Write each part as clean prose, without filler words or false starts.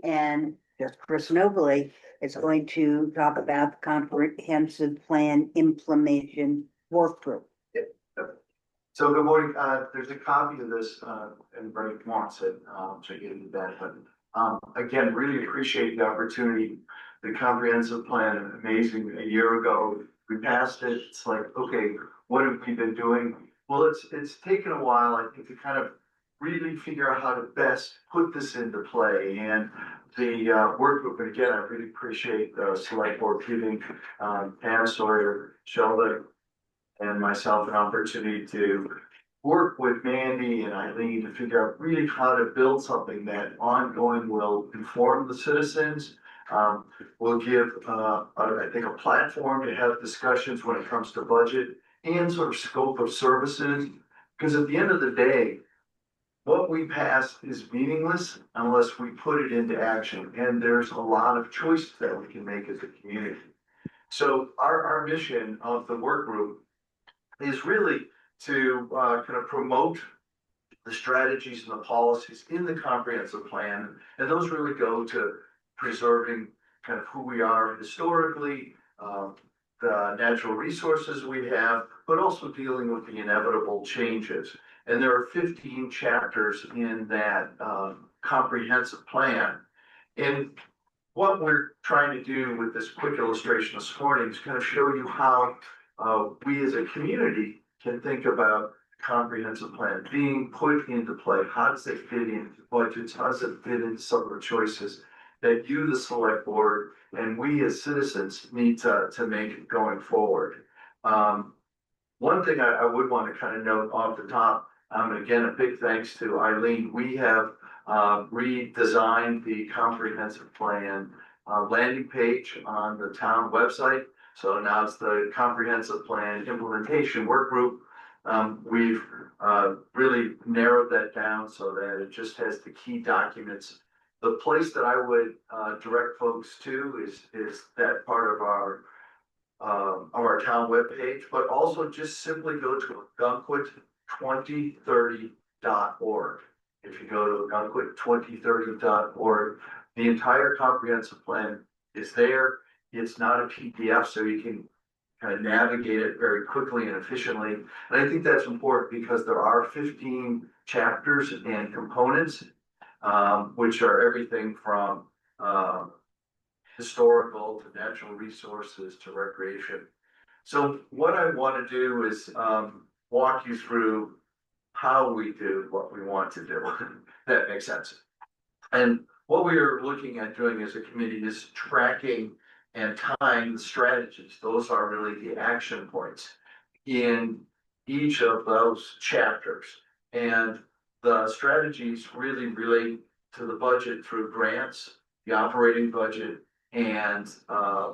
and just Chris Nobile is going to talk about the comprehensive plan implementation work group. So good morning. There's a copy of this, and Brett wants it, so I gave you that. But again, really appreciate the opportunity. The comprehensive plan, amazing. A year ago, we passed it. It's like, okay, what have we been doing? Well, it's taken a while, I think, to kind of really figure out how to best put this into play. And the work group, and again, I really appreciate the select board giving Pam Sawyer, Sheldon, and myself an opportunity to work with Mandy and Eileen to figure out really how to build something that ongoing will inform the citizens. Will give, I think, a platform to have discussions when it comes to budget and sort of scope of services. Because at the end of the day, what we pass is meaningless unless we put it into action. And there's a lot of choices that we can make as a community. So our mission of the work group is really to kind of promote the strategies and the policies in the comprehensive plan. And those really go to preserving kind of who we are historically, the natural resources we have, but also dealing with the inevitable changes. And there are 15 chapters in that comprehensive plan. And what we're trying to do with this quick illustration this morning is kind of show you how we as a community can think about comprehensive plan being put into play. How does it fit into budgets? How does it fit into some of the choices that you, the select board, and we as citizens need to make going forward? One thing I would want to kind of note off the top, and again, a big thanks to Eileen. We have redesigned the comprehensive plan landing page on the town website. So now it's the comprehensive plan implementation work group. We've really narrowed that down so that it just has the key documents. The place that I would direct folks to is that part of our town webpage, but also just simply go to Ogunquit2030.org. If you go to Ogunquit2030.org, the entire comprehensive plan is there. It's not a PDF, so you can kind of navigate it very quickly and efficiently. And I think that's important because there are 15 chapters and components, which are everything from historical to natural resources to recreation. So what I want to do is walk you through how we do what we want to do. That makes sense. And what we are looking at doing as a committee is tracking and tying the strategies. Those are really the action points in each of those chapters. And the strategies really relate to the budget through grants, the operating budget, and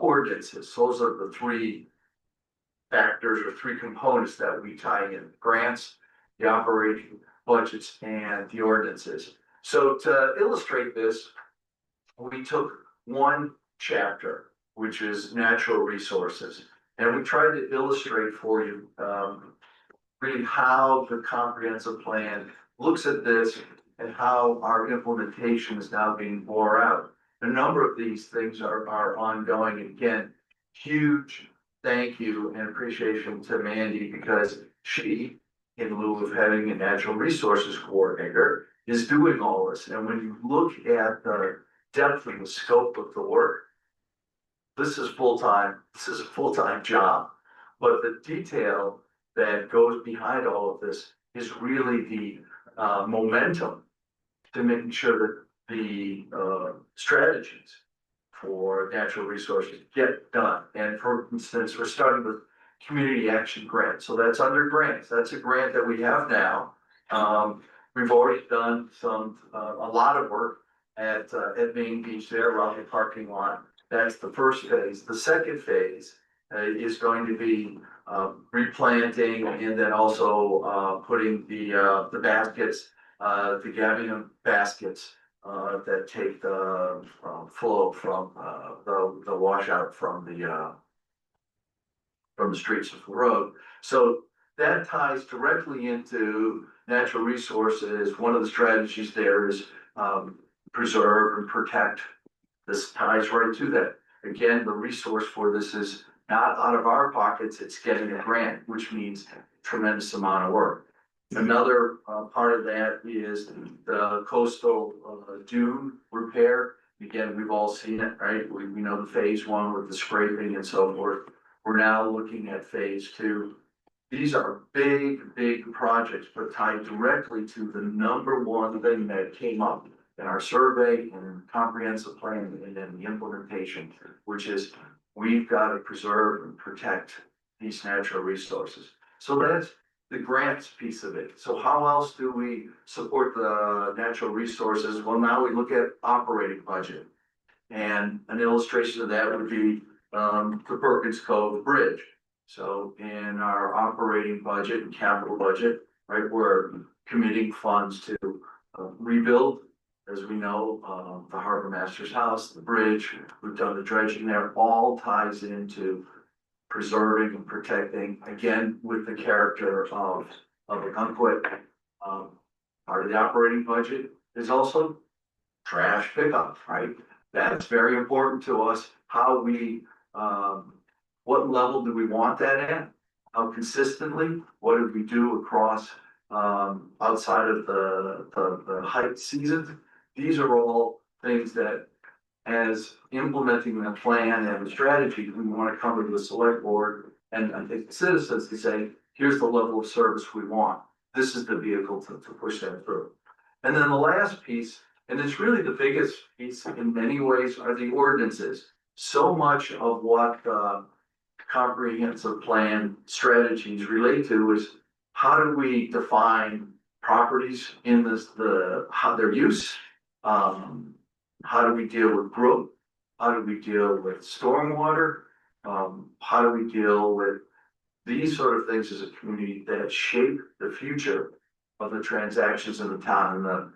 ordinances. Those are the three factors or three components that we tie in: grants, the operating budgets, and the ordinances. So to illustrate this, we took one chapter, which is natural resources, and we tried to illustrate for you really how the comprehensive plan looks at this and how our implementation is now being bore out. A number of these things are ongoing. And again, huge thank you and appreciation to Mandy, because she, in lieu of having a natural resources coordinator, is doing all this. And when you look at the depth and the scope of the work, this is full-time. This is a full-time job. But the detail that goes behind all of this is really the momentum to making sure that the strategies for natural resources get done. And for instance, we're starting with community action grants. So that's under grants. That's a grant that we have now. We've already done a lot of work at Main Beach there around the parking lot. That's the first phase. The second phase is going to be replanting and then also putting the baskets, the gabion baskets that take the flow from the washout from the streets of the road. So that ties directly into natural resources. One of the strategies there is preserve and protect. This ties right to that. Again, the resource for this is not out of our pockets, it's getting a grant, which means tremendous amount of work. Another part of that is the coastal dune repair. Again, we've all seen it, right? We know the phase one with the scraping and so forth. We're now looking at phase two. These are big projects, but tied directly to the number one thing that came up in our survey and comprehensive plan and then the implementation, which is we've got to preserve and protect these natural resources. So that's the grants piece of it. So how else do we support the natural resources? Well, now we look at operating budget. And an illustration of that would be the Perkins Cove Bridge. So in our operating budget and capital budget, right, we're committing funds to rebuild, as we know, the harbor master's house, the bridge. We've done the dredging there. All ties into preserving and protecting, again, with the character of Ogunquit. Part of the operating budget is also trash pickup, right? That's very important to us. How we, what level do we want that at? How consistently? What did we do across outside of the height season? These are all things that, as implementing the plan and the strategy, we want to come to the select board and I think the citizens to say, here's the level of service we want. This is the vehicle to push that through. And then the last piece, and it's really the biggest piece in many ways, are the ordinances. So much of what comprehensive plan strategies relate to is how do we define properties in how their use, how do we deal with growth, how do we deal with stormwater, how do we deal with these sort of things as a community that shape the future of the transactions in the town. And the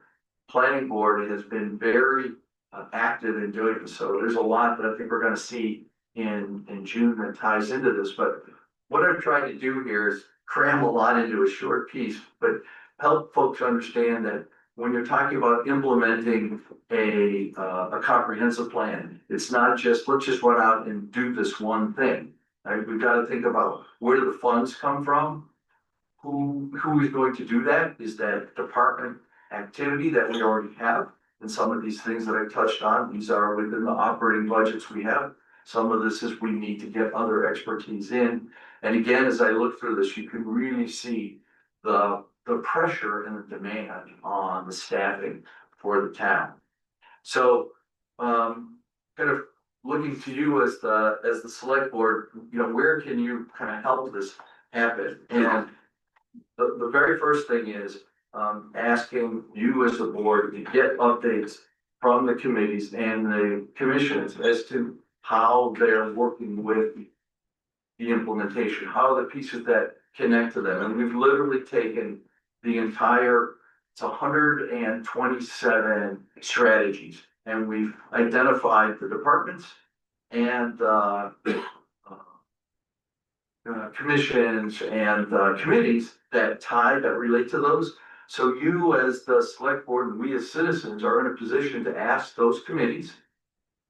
planning board has been very active in doing so. There's a lot that I think we're going to see in June that ties into this. But what I'm trying to do here is cram a lot into a short piece, but help folks understand that when you're talking about implementing a comprehensive plan, it's not just let's just run out and do this one thing. Right? We've got to think about where do the funds come from? Who is going to do that? Is that department activity that we already have? And some of these things that I touched on, these are within the operating budgets we have. Some of this is we need to get other expertise in. And again, as I look through this, you can really see the pressure and the demand on the staffing for the town. So kind of looking to you as the select board, you know, where can you kind of help this happen? And the very first thing is asking you as the board to get updates from the committees and the commissions as to how they're working with the implementation, how the pieces that connect to them. And we've literally taken the entire, it's 127 strategies, and we've identified the departments and commissions and committees that relate to those. So you as the select board and we as citizens are in a position to ask those committees,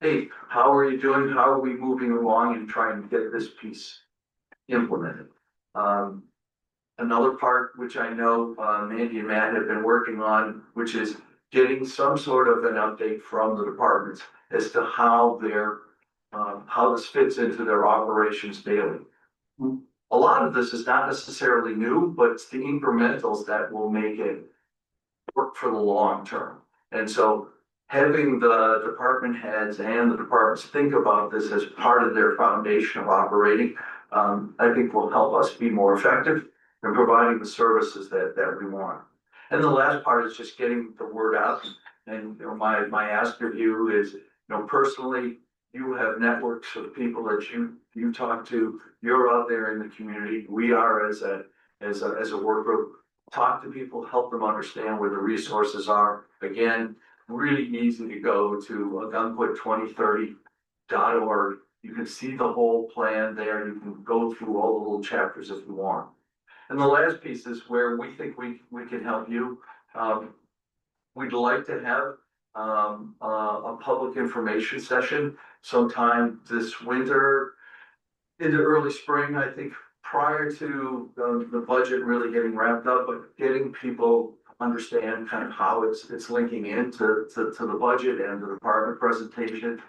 hey, how are you doing? How are we moving along and trying to get this piece implemented? Another part, which I know Mandy and Matt have been working on, which is getting some sort of an update from the departments as to how how this fits into their operations daily. A lot of this is not necessarily new, but it's the incrementals that will make it work for the long term. And so having the department heads and the departments think about this as part of their foundation of operating, I think will help us be more effective in providing the services that we want. And the last part is just getting the word out. And you know, my ask of you is, you know, personally, you have networks of people that you talk to. You're out there in the community. We are as a work group. Talk to people, help them understand where the resources are. Again, really easy to go to ogunquit2030.org. You can see the whole plan there. You can go through all the little chapters if you want. And the last piece is where we think we can help you. We'd like to have a public information session sometime this winter into early spring, I think, prior to the budget really getting wrapped up, but getting people to understand kind of how it's linking into to the budget and the department presentation.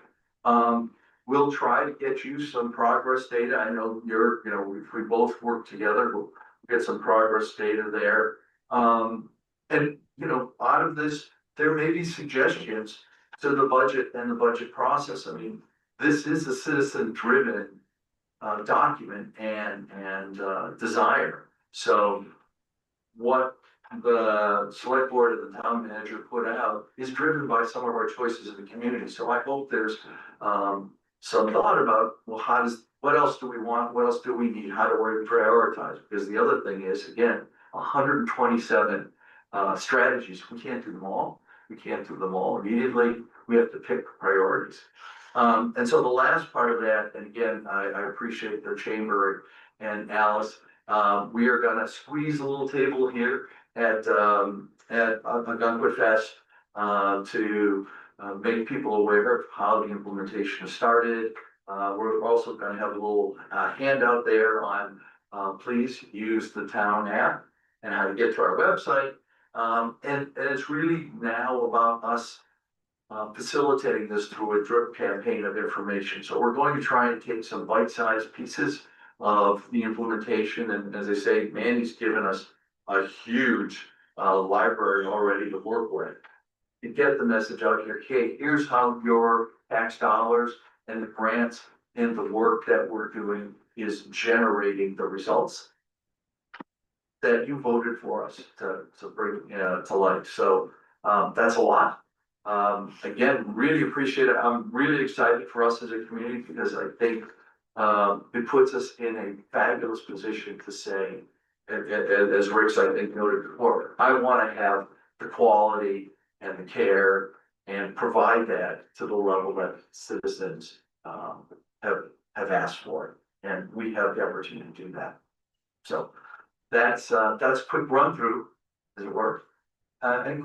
Um, we'll try to get you some progress data. I know we both work together. We'll get some progress data there. And out of this, there may be suggestions to the budget and the budget process. I mean, this is a citizen-driven document and desire. So what the select board and the town manager put out is driven by some of our choices in the community. So I hope there's some thought about, well, what else do we want? What else do we need? How do we prioritize? Because the other thing is, again, 127 strategies. We can't do them all. We can't do them all immediately. We have to pick priorities. And so the last part of that, and again, I appreciate the chamber and Alice. We are gonna squeeze a little table here at Ogunquit Fest to make people aware of how the implementation has started. We're also gonna have a little handout there on please use the town app and how to get to our website. And it's really now about us facilitating this through a drip campaign of information. So we're going to try and take some bite-sized pieces of the implementation. And as I say, Mandy's given us a huge library already to work with. To get the message out here, okay, here's how your tax dollars and the grants and the work that we're doing is generating the results that you voted for us to bring to light. So that's a lot. Again, really appreciate it. I'm really excited for us as a community because I think it puts us in a fabulous position to say, as Rick's I think noted before, I want to have the quality and the care and provide that to the level that citizens have asked for, and we have the opportunity to do that. So that's a quick run through, as it were. And